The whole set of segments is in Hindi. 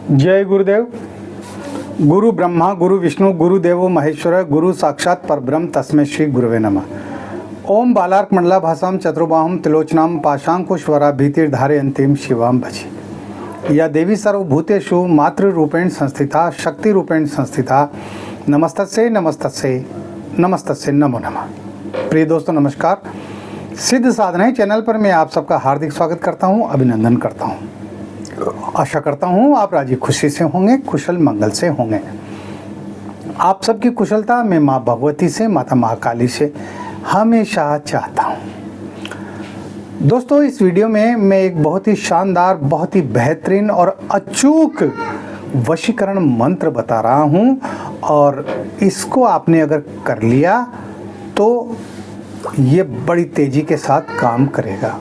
जय गुरुदेव। गुरु ब्रह्मा गुरु विष्णु गुरुदेवो महेश्वर गुरु साक्षात परब्रह्म तस्मै श्री गुरुवे नमः। ओम बालार्क मंडला भासाम चतुर्बाहुम त्रिलोचनाम पाशांकुश्वरा भीतिर्धारे अंतिम शिवाम भजी। या देवी सर्वभूतेषु मातृ रूपेण संस्थिता शक्ति रूपेण संस्थिता नमस्तस्यै नमस्तस्यै नमस्तस्यै नमो नमः। प्रिय दोस्तों नमस्कार। सिद्ध साधना चैनल पर मैं आप सबका हार्दिक स्वागत करता हूं, अभिनंदन करता हूं। आशा करता हूं आप राजी खुशी से होंगे, कुशल मंगल से होंगे। आप सबकी कुशलता मैं माँ भगवती से, माता महाकाली से हमेशा चाहता हूं। दोस्तों इस वीडियो में मैं एक बहुत ही शानदार, बहुत ही बेहतरीन और अचूक वशीकरण मंत्र बता रहा हूं और इसको आपने अगर कर लिया तो ये बड़ी तेजी के साथ काम करेगा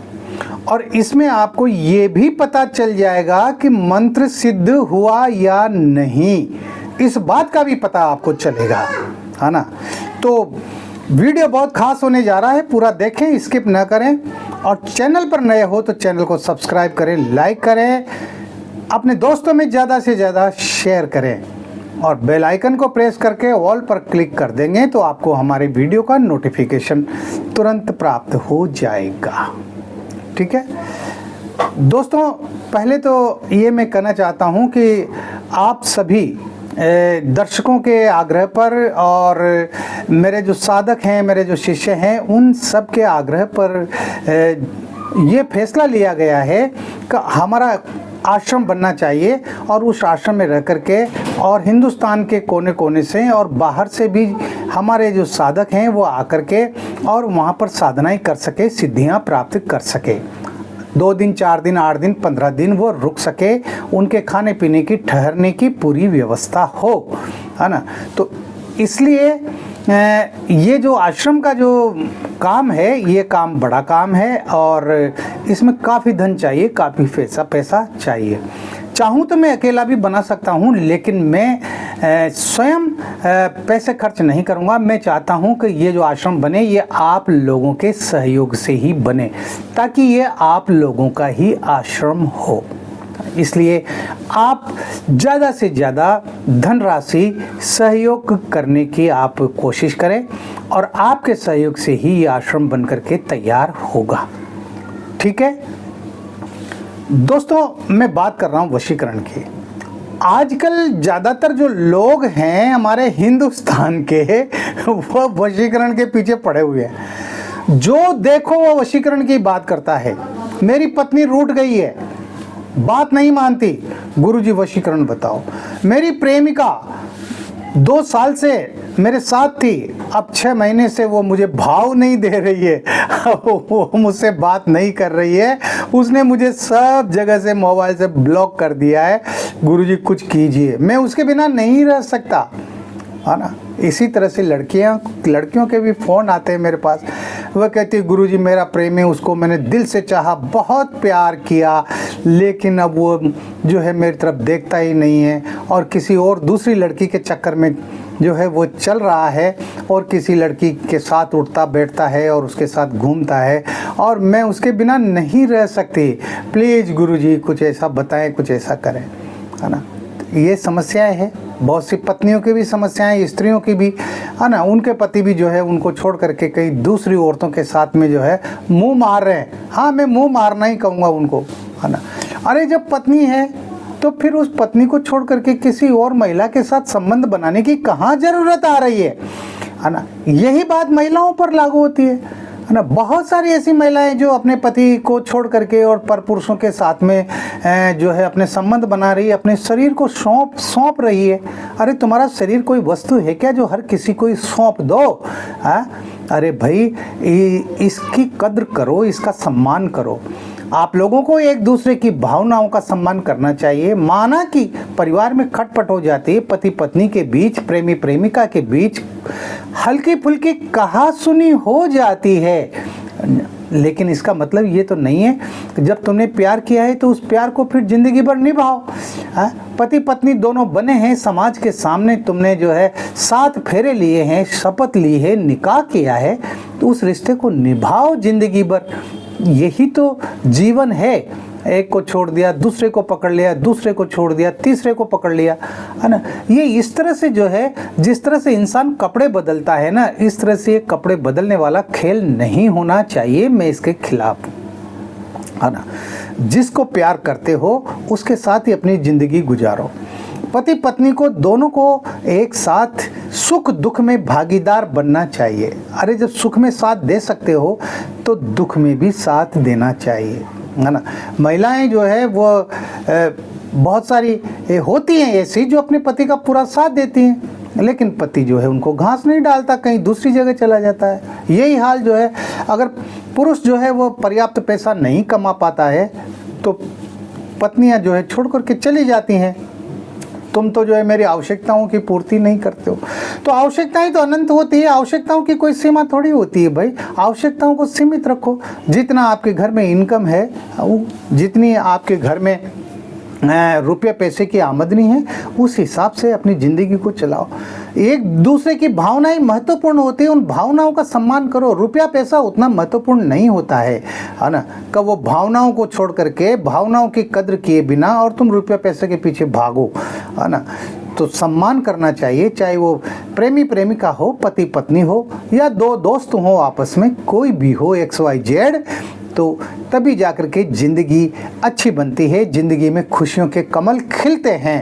और इसमें आपको ये भी पता चल जाएगा कि मंत्र सिद्ध हुआ या नहीं, इस बात का भी पता आपको चलेगा, है ना। तो वीडियो बहुत खास होने जा रहा है, पूरा देखें, स्किप ना करें और चैनल पर नए हो तो चैनल को सब्सक्राइब करें, लाइक करें, अपने दोस्तों में ज़्यादा से ज़्यादा शेयर करें और बेल आइकन को प्रेस करके ऑल पर क्लिक कर देंगे तो आपको हमारे वीडियो का नोटिफिकेशन तुरंत प्राप्त हो जाएगा। ठीक है दोस्तों, पहले तो ये मैं कहना चाहता हूँ कि आप सभी दर्शकों के आग्रह पर और मेरे जो साधक हैं, मेरे जो शिष्य हैं, उन सब के आग्रह पर ये फैसला लिया गया है कि हमारा आश्रम बनना चाहिए और उस आश्रम में रह कर के और हिंदुस्तान के कोने कोने से और बाहर से भी हमारे जो साधक हैं वो आकर के और वहाँ पर साधनाएं कर सके, सिद्धियाँ प्राप्त कर सके। 2 दिन 4 दिन 8 दिन 15 दिन वो रुक सके, उनके खाने पीने की, ठहरने की पूरी व्यवस्था हो, है ना। तो इसलिए ये जो आश्रम का जो काम है, ये काम बड़ा काम है और इसमें काफ़ी धन चाहिए, काफ़ी पैसा चाहिए। चाहूँ तो मैं अकेला भी बना सकता हूँ, लेकिन मैं स्वयं पैसे खर्च नहीं करूँगा। मैं चाहता हूँ कि ये जो आश्रम बने ये आप लोगों के सहयोग से ही बने, ताकि ये आप लोगों का ही आश्रम हो। इसलिए आप ज़्यादा से ज़्यादा धनराशि सहयोग करने की आप कोशिश करें और आपके सहयोग से ही ये आश्रम बन करके तैयार होगा। ठीक है दोस्तों, मैं बात कर रहा हूँ वशीकरण की। आजकल ज़्यादातर जो लोग हैं हमारे हिंदुस्तान के, वो वशीकरण के पीछे पड़े हुए हैं। जो देखो वो वशीकरण की बात करता है। मेरी पत्नी रूठ गई है, बात नहीं मानती, गुरुजी वशीकरण बताओ। मेरी प्रेमिका 2 साल से मेरे साथ थी, अब 6 महीने से वो मुझे भाव नहीं दे रही है, वो मुझसे बात नहीं कर रही है, उसने मुझे सब जगह से मोबाइल से ब्लॉक कर दिया है। गुरुजी कुछ कीजिए, मैं उसके बिना नहीं रह सकता, है ना। इसी तरह से लड़कियों के भी फ़ोन आते हैं मेरे पास। वह कहती है गुरुजी मेरा प्रेमी, उसको मैंने दिल से चाहा, बहुत प्यार किया, लेकिन अब वो जो है मेरी तरफ देखता ही नहीं है और किसी और दूसरी लड़की के चक्कर में जो है वो चल रहा है और किसी लड़की के साथ उठता बैठता है और उसके साथ घूमता है और मैं उसके बिना नहीं रह सकती। प्लीज़ गुरुजी कुछ ऐसा बताएं, कुछ ऐसा करें, है ना। ये समस्याएं हैं, बहुत सी पत्नियों की भी समस्याएं, स्त्रियों की भी, है ना। उनके पति भी जो है उनको छोड़ करके कई दूसरी औरतों के साथ में जो है मुंह मार रहे हैं। हाँ, मैं मुंह मारना ही कहूँगा उनको, है ना। अरे जब पत्नी है तो फिर उस पत्नी को छोड़ करके किसी और महिला के साथ संबंध बनाने की कहाँ ज़रूरत आ रही है ना। यही बात महिलाओं पर लागू होती है ना। बहुत सारी ऐसी महिलाएं जो अपने पति को छोड़ करके और परपुरुषों के साथ में जो है अपने संबंध बना रही है, अपने शरीर को सौंप रही है। अरे तुम्हारा शरीर कोई वस्तु है क्या जो हर किसी को सौंप दो? अरे भाई इसकी कद्र करो, इसका सम्मान करो। आप लोगों को एक दूसरे की भावनाओं का सम्मान करना चाहिए। माना कि परिवार में खटपट हो जाती है, पति पत्नी के बीच, प्रेमी प्रेमिका के बीच हल्की फुल्की कहासुनी हो जाती है, लेकिन इसका मतलब ये तो नहीं है कि जब तुमने प्यार किया है तो उस प्यार को फिर जिंदगी भर निभाओ। पति पत्नी दोनों बने हैं, समाज के सामने तुमने जो है 7 फेरे लिए हैं, शपथ ली है, निकाह किया है, तो उस रिश्ते को निभाओ जिंदगी भर। यही तो जीवन है। एक को छोड़ दिया, दूसरे को पकड़ लिया, दूसरे को छोड़ दिया, तीसरे को पकड़ लिया, है ना। ये इस तरह से जो है, जिस तरह से इंसान कपड़े बदलता है ना, इस तरह से ये कपड़े बदलने वाला खेल नहीं होना चाहिए। मैं इसके खिलाफ हूँ, है ना। जिसको प्यार करते हो उसके साथ ही अपनी ज़िंदगी गुजारो। पति पत्नी को दोनों को एक साथ सुख दुख में भागीदार बनना चाहिए। अरे जब सुख में साथ दे सकते हो तो दुख में भी साथ देना चाहिए, है ना। महिलाएं जो है वो बहुत सारी होती हैं ऐसी जो अपने पति का पूरा साथ देती हैं, लेकिन पति जो है उनको घास नहीं डालता, कहीं दूसरी जगह चला जाता है। यही हाल जो है, अगर पुरुष जो है वो पर्याप्त पैसा नहीं कमा पाता है तो पत्नियां जो है छोड़ करके चली जाती हैं। तुम तो जो है मेरी आवश्यकताओं की पूर्ति नहीं करते हो। तो आवश्यकताएं तो अनंत होती है, आवश्यकताओं की कोई सीमा थोड़ी होती है भाई। आवश्यकताओं को सीमित रखो। जितना आपके घर में इनकम है, जितनी आपके घर में रुपये पैसे की आमदनी है, उस हिसाब से अपनी ज़िंदगी को चलाओ। एक दूसरे की भावनाएं महत्वपूर्ण होती है, उन भावनाओं का सम्मान करो। रुपया पैसा उतना महत्वपूर्ण नहीं होता है ना। कब वो भावनाओं को छोड़ करके, भावनाओं की कद्र किए बिना और तुम रुपया पैसे के पीछे भागो, है ना। तो सम्मान करना चाहिए, चाहे वो प्रेमी प्रेमिका हो, पति पत्नी हो, या दो दोस्त हो आपस में, कोई भी हो, XYZ। तो तभी जाकर के ज़िंदगी अच्छी बनती है, ज़िंदगी में खुशियों के कमल खिलते हैं,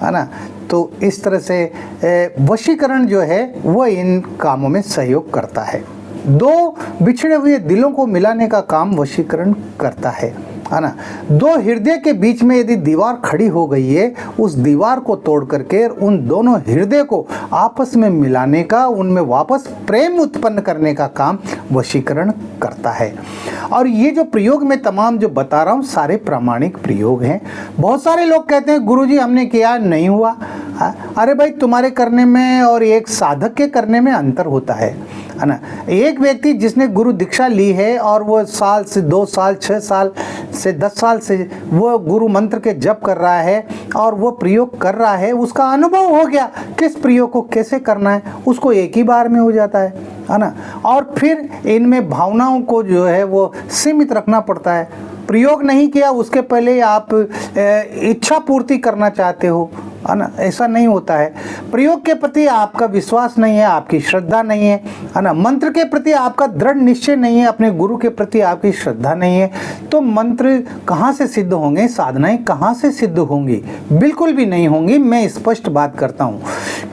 है ना। तो इस तरह से वशीकरण जो है वो इन कामों में सहयोग करता है। दो बिछड़े हुए दिलों को मिलाने का काम वशीकरण करता है ना। दो हृदय के बीच में यदि दीवार खड़ी हो गई है, उस दीवार को तोड़ करके उन दोनों हृदय को आपस में मिलाने का, उनमें वापस प्रेम उत्पन्न करने का काम वशीकरण करता है। और ये जो प्रयोग मैं तमाम जो बता रहा हूँ सारे प्रामाणिक प्रयोग हैं। बहुत सारे लोग कहते हैं गुरुजी हमने किया नहीं हुआ। अरे भाई, तुम्हारे करने में और एक साधक के करने में अंतर होता है ना। एक व्यक्ति जिसने गुरु दीक्षा ली है और वो साल से 2 साल 6 साल से 10 साल से वो गुरु मंत्र के जप कर रहा है और वो प्रयोग कर रहा है, उसका अनुभव हो गया किस प्रयोग को कैसे करना है, उसको एक ही बार में हो जाता है ना। और फिर इनमें भावनाओं को जो है वो सीमित रखना पड़ता है। प्रयोग नहीं किया उसके पहले आप इच्छा पूर्ति करना चाहते हो, है ना। ऐसा नहीं होता है। प्रयोग के प्रति आपका विश्वास नहीं है, आपकी श्रद्धा नहीं है ना। मंत्र के प्रति आपका दृढ़ निश्चय नहीं है, अपने गुरु के प्रति आपकी श्रद्धा नहीं है, तो मंत्र कहाँ से सिद्ध होंगे, साधनाएं कहाँ से सिद्ध होंगी? बिल्कुल भी नहीं होंगी। मैं स्पष्ट बात करता हूँ।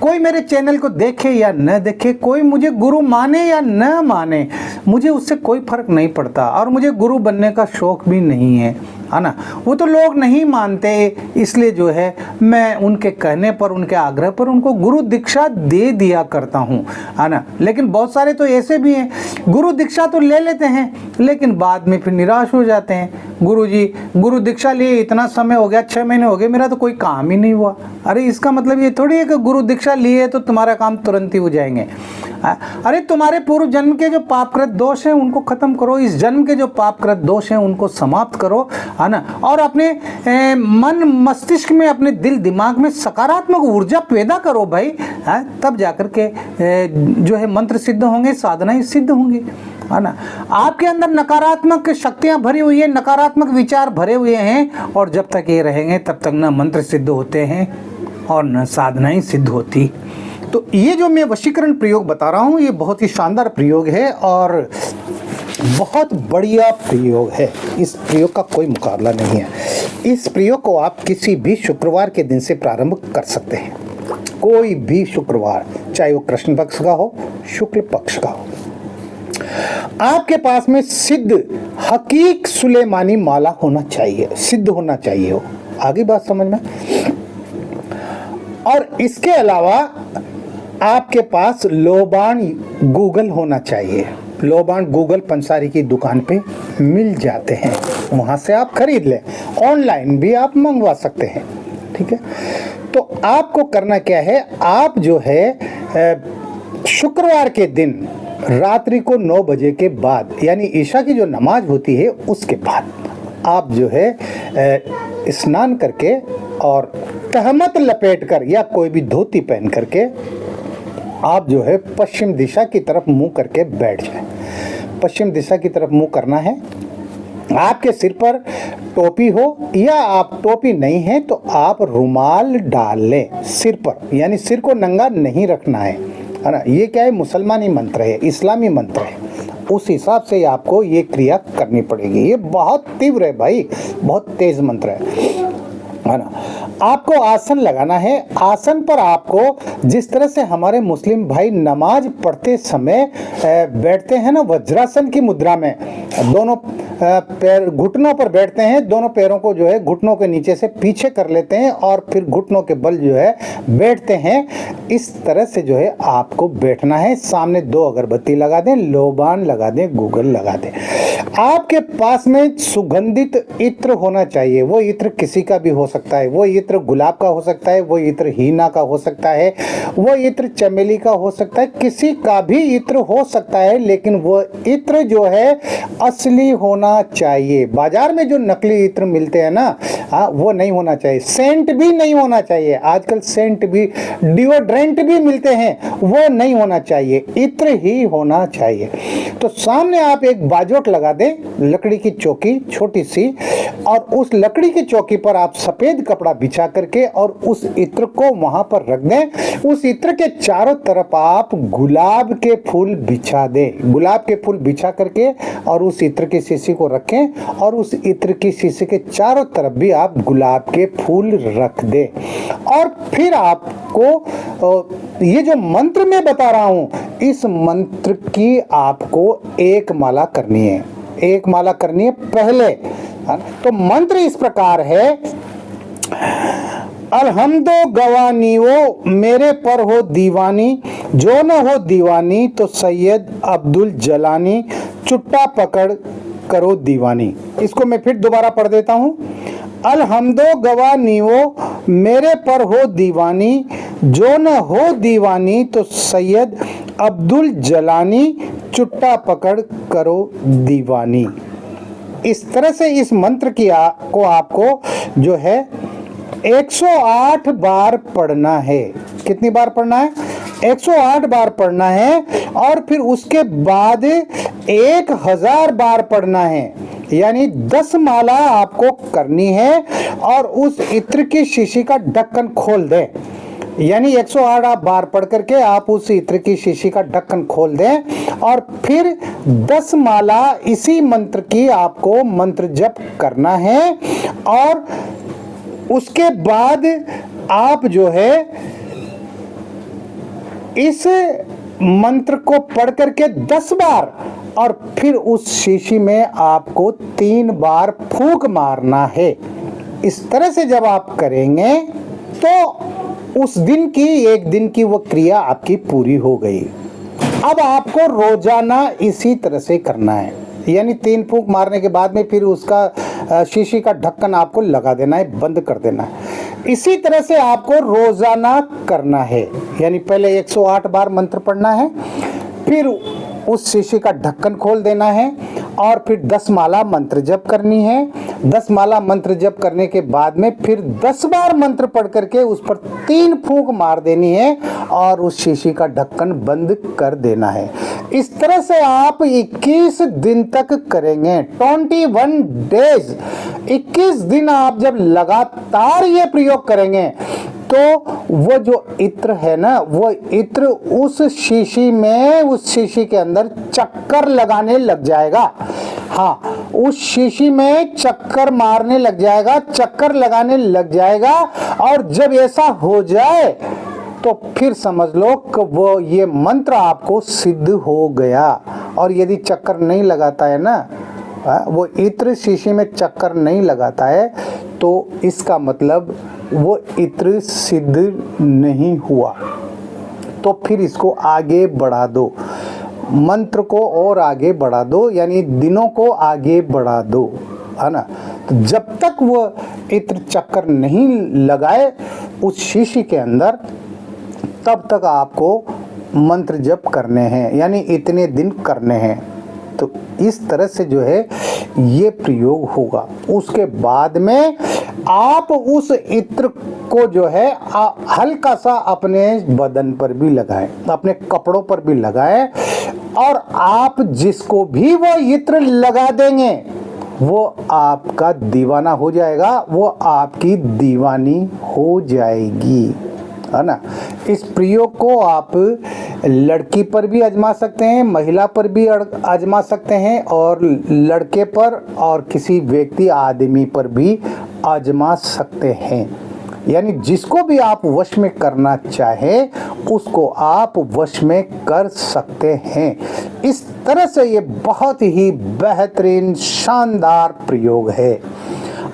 कोई मेरे चैनल को देखे या न देखे, कोई मुझे गुरु माने या न माने, मुझे उससे कोई फर्क नहीं पड़ता। और मुझे गुरु बनने का शौक भी नहीं है ना। वो तो लोग नहीं मानते, इसलिए जो है मैं उनके कहने पर, उनके आग्रह पर उनको गुरु दीक्षा दे दिया करता हूँ, है ना। लेकिन बहुत सारे तो ऐसे भी हैं, गुरु दीक्षा तो ले लेते हैं लेकिन बाद में फिर निराश हो जाते हैं। गुरुजी गुरु दीक्षा लिए इतना समय हो गया, 6 महीने हो गए, मेरा तो कोई काम ही नहीं हुआ। अरे इसका मतलब ये थोड़ी है कि गुरु दीक्षा लिए तो तुम्हारा काम तुरंत ही हो जाएंगे। अरे तुम्हारे पूर्व जन्म के जो पापकृत दोष हैं उनको खत्म करो, इस जन्म के जो पापकृत दोष हैं उनको समाप्त करो, है ना। और अपने मन मस्तिष्क में, अपने दिल दिमाग में सकारात्मक ऊर्जा पैदा करो भाई, तब जाकर के जो है मंत्र सिद्ध होंगे, साधनाएं सिद्ध होंगी, है ना। आपके अंदर नकारात्मक शक्तियां भरी हुई है, नकारात्मक विचार भरे हुए हैं, और जब तक ये रहेंगे तब तक न मंत्र सिद्ध होते हैं और न साधनाएं सिद्ध होती। तो ये जो मैं वशीकरण प्रयोग बता रहा हूँ ये बहुत ही शानदार प्रयोग है और बहुत बढ़िया प्रयोग है। इस प्रयोग का कोई मुकाबला नहीं है। इस प्रयोग को आप किसी भी शुक्रवार के दिन से प्रारंभ कर सकते हैं, कोई भी शुक्रवार, चाहे वो कृष्ण पक्ष का हो, शुक्ल पक्ष का हो। आपके पास में सिद्ध हकीक सुलेमानी माला होना चाहिए, सिद्ध होना चाहिए हो। आगे बात समझ में। और इसके अलावा आपके पास लोबान गूगल होना चाहिए। लोबान गूगल पंसारी की दुकान पे मिल जाते हैं, वहाँ से आप खरीद लें, ऑनलाइन भी आप मंगवा सकते हैं, ठीक है। तो आपको करना क्या है, आप जो है शुक्रवार के दिन रात्रि को 9 बजे के बाद, यानी ईशा की जो नमाज होती है उसके बाद, आप जो है स्नान करके और तहमत लपेट कर या कोई भी धोती पहन करके आप जो है पश्चिम दिशा की तरफ मुंह करके बैठ जाएं। पश्चिम दिशा की तरफ मुंह करना है आपके सिर पर टोपी हो या आप टोपी नहीं है तो आप रुमाल डाल लें सिर पर, यानी सिर को नंगा नहीं रखना है ना। ये क्या है, मुसलमानी मंत्र है, इस्लामी मंत्र है, उस हिसाब से आपको ये क्रिया करनी पड़ेगी। ये बहुत तीव्र है भाई, बहुत तेज मंत्र है ना। आपको आसन लगाना है। आसन पर आपको जिस तरह से हमारे मुस्लिम भाई नमाज पढ़ते समय बैठते हैं ना, वज्रासन की मुद्रा में, दोनों पैर घुटनों पर बैठते हैं, दोनों पैरों को जो है घुटनों के नीचे से पीछे कर लेते हैं और फिर घुटनों के बल जो है बैठते हैं। इस तरह से जो है आपको बैठना है। सामने 2 अगरबत्ती लगा दें, लोबान लगा दें, गूगल लगा दें। आपके पास में सुगंधित इत्र होना चाहिए। वो इत्र किसी का भी हो सकता है, वो इत्र गुलाब का हो सकता है, वो इत्र हीना का हो सकता है, वो इत्र चमेली का हो सकता है, किसी का भी इत्र हो सकता है, लेकिन वो इत्र जो है असली होना चाहिए। बाजार में जो नकली इत्र मिलते हैं ना, वो नहीं होना चाहिए। सेंट भी नहीं होना चाहिए, आजकल सेंट भी, डिओड्रेंट भी मिलते हैं, वो नहीं होना चाहिए, इत्र ही होना चाहिए। तो सामने आप एक बाजोट लगा दें, लकड़ी की चौकी छोटी सी, और उस लकड़ी की चौकी पर आप सफेद कपड़ा बिछा करके और उस इत्र को वहां पर रख दें। उस इत्र के चारों तरफ आप गुलाब के फूल बिछा दें, गुलाब के फूल बिछा करके और उस इत्र की शीशी को रखें और उस इत्र की शीशी के चारों तरफ भी आप गुलाब के फूल रख दें। और फिर आपको ये जो मंत्र मैं बता रहा हूं, इस मंत्र की आपको एक माला करनी है, एक माला करनी है पहले। तो मंत्र इस प्रकार है, अलहम्दो गवानी वो मेरे पर हो दीवानी, जो न हो दीवानी तो सैयद अब्दुल जलानी, चुट्टा पकड़ करो दीवानी। इसको मैं फिर दोबारा पढ़ देता हूं। अलहम्दो गवानी वो मेरे पर हो दीवानी, जो न हो दीवानी तो सैयद अब्दुल जलानी, चुट्टा पकड़ करो दीवानी। इस तरह से इस मंत्र को आपको जो है 108 बार पढ़ना है। कितनी बार पढ़ना है? 108 बार पढ़ना है। और फिर उसके बाद 1000 बार पढ़ना है, यानी 10 माला आपको करनी है। और उस इत्र की शीशी का ढक्कन खोल दें, यानी 108 बार पढ़ करके आप उस इत्र की शीशी का ढक्कन खोल दें और फिर 10 माला इसी मंत्र की आपको मंत्र जप करना है। और उसके बाद आप जो है इस मंत्र को पढ़ करके 10 बार और फिर उस शीशी में आपको 3 बार फूंक मारना है। इस तरह से जब आप करेंगे तो उस दिन की, एक दिन की वो क्रिया आपकी पूरी हो गई। अब आपको रोजाना इसी तरह से करना है, यानी 3 फूंक मारने के बाद में फिर उसका शीशी का ढक्कन आपको लगा देना है, बंद कर देना है। इसी तरह से आपको रोजाना करना है, यानी पहले 108 बार मंत्र पढ़ना है, फिर उस शीशी का ढक्कन खोल देना है और फिर 10 माला मंत्र जप करनी है। 10 माला मंत्र जप करने के बाद में फिर 10 बार मंत्र पढ़ करके उस पर 3 फूंक मार देनी है और उस शीशी का ढक्कन बंद कर देना है। इस तरह से आप 21 दिन तक करेंगे, 21 डेज, 21 दिन आप जब लगातार ये प्रयोग करेंगे तो वो जो इत्र है ना, वो इत्र उस शीशी में, उस शीशी के अंदर चक्कर लगाने लग जाएगा। हाँ, उस शीशी में चक्कर मारने लग जाएगा, चक्कर लगाने लग जाएगा। और जब ऐसा हो जाए तो फिर समझ लो कि वो ये मंत्र आपको सिद्ध हो गया। और यदि चक्कर नहीं लगाता है ना, वो इत्र शीशी में चक्कर नहीं लगाता है, तो इसका मतलब वो इत्र सिद्ध नहीं हुआ। तो फिर इसको आगे बढ़ा दो, मंत्र को और आगे बढ़ा दो, यानी दिनों को आगे बढ़ा दो, है ना। तो जब तक वो इत्र चक्कर नहीं लगाए उस शीशी के अंदर, तब तक आपको मंत्र जप करने हैं, यानी इतने दिन करने हैं। तो इस तरह से जो है ये प्रयोग होगा। उसके बाद में आप उस इत्र को जो है हल्का सा अपने बदन पर भी लगाएं, अपने कपड़ों पर भी लगाएं। और आप जिसको भी वो इत्र लगा देंगे वो आपका दीवाना हो जाएगा, वो आपकी दीवानी हो जाएगी, है ना। इस प्रयोग को आप लड़की पर भी आजमा सकते हैं, महिला पर भी आजमा सकते हैं, और लड़के पर और किसी व्यक्ति आदमी पर भी आजमा सकते हैं। यानी जिसको भी आप वश में करना चाहें उसको आप वश में कर सकते हैं। इस तरह से ये बहुत ही बेहतरीन शानदार प्रयोग है।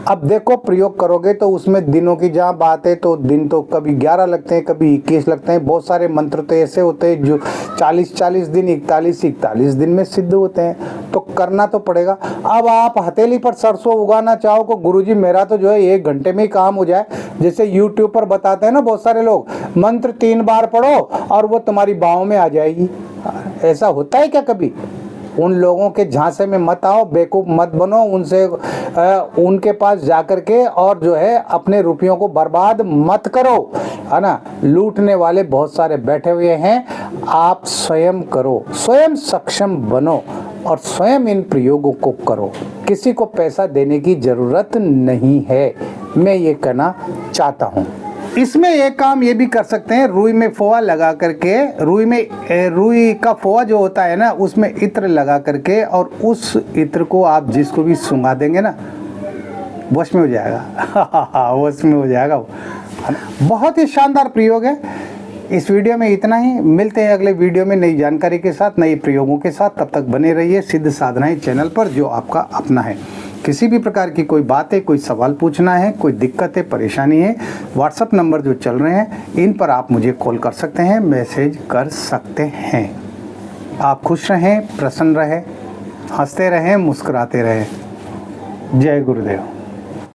अब देखो, प्रयोग करोगे तो उसमें दिनों की जहाँ बात है तो दिन तो कभी 11 लगते हैं, कभी 21 लगते हैं। बहुत सारे मंत्र तो ऐसे होते हैं जो 40-40 दिन, 41-41 दिन में सिद्ध होते हैं। तो करना तो पड़ेगा। अब आप हथेली पर सरसों उगाना चाहो को गुरुजी मेरा तो जो है 1 घंटे में ही काम हो जाए, जैसे यूट्यूब पर बताते हैं ना बहुत सारे लोग, मंत्र 3 बार पढ़ो और वो तुम्हारी बाहों में आ जाएगी। ऐसा होता है क्या कभी? उन लोगों के झांसे में मत आओ, बेवकूफ़ मत बनो, उनसे उनके पास जाकर के और जो है अपने रुपयों को बर्बाद मत करो, है ना। लूटने वाले बहुत सारे बैठे हुए हैं। आप स्वयं करो, स्वयं सक्षम बनो और स्वयं इन प्रयोगों को करो। किसी को पैसा देने की ज़रूरत नहीं है, मैं ये कहना चाहता हूँ। इसमें एक काम ये भी कर सकते हैं, रुई में फोआ लगा करके, रुई का फोआ जो होता है ना उसमें इत्र लगा करके, और उस इत्र को आप जिसको भी सुंघा देंगे ना वश में हो जाएगा। वश में हो जाएगा वो, है ना। बहुत ही शानदार प्रयोग है। इस वीडियो में इतना ही। मिलते हैं अगले वीडियो में नई जानकारी के साथ, नए प्रयोगों के साथ। तब तक बने रहिए सिद्ध साधनाएं चैनल पर, जो आपका अपना है। किसी भी प्रकार की कोई बात है, कोई सवाल पूछना है, कोई दिक्कत है, परेशानी है, व्हाट्सएप नंबर जो चल रहे हैं इन पर आप मुझे कॉल कर सकते हैं, मैसेज कर सकते हैं। आप खुश रहें, प्रसन्न रहें, हंसते रहें, मुस्कुराते रहें। जय गुरुदेव।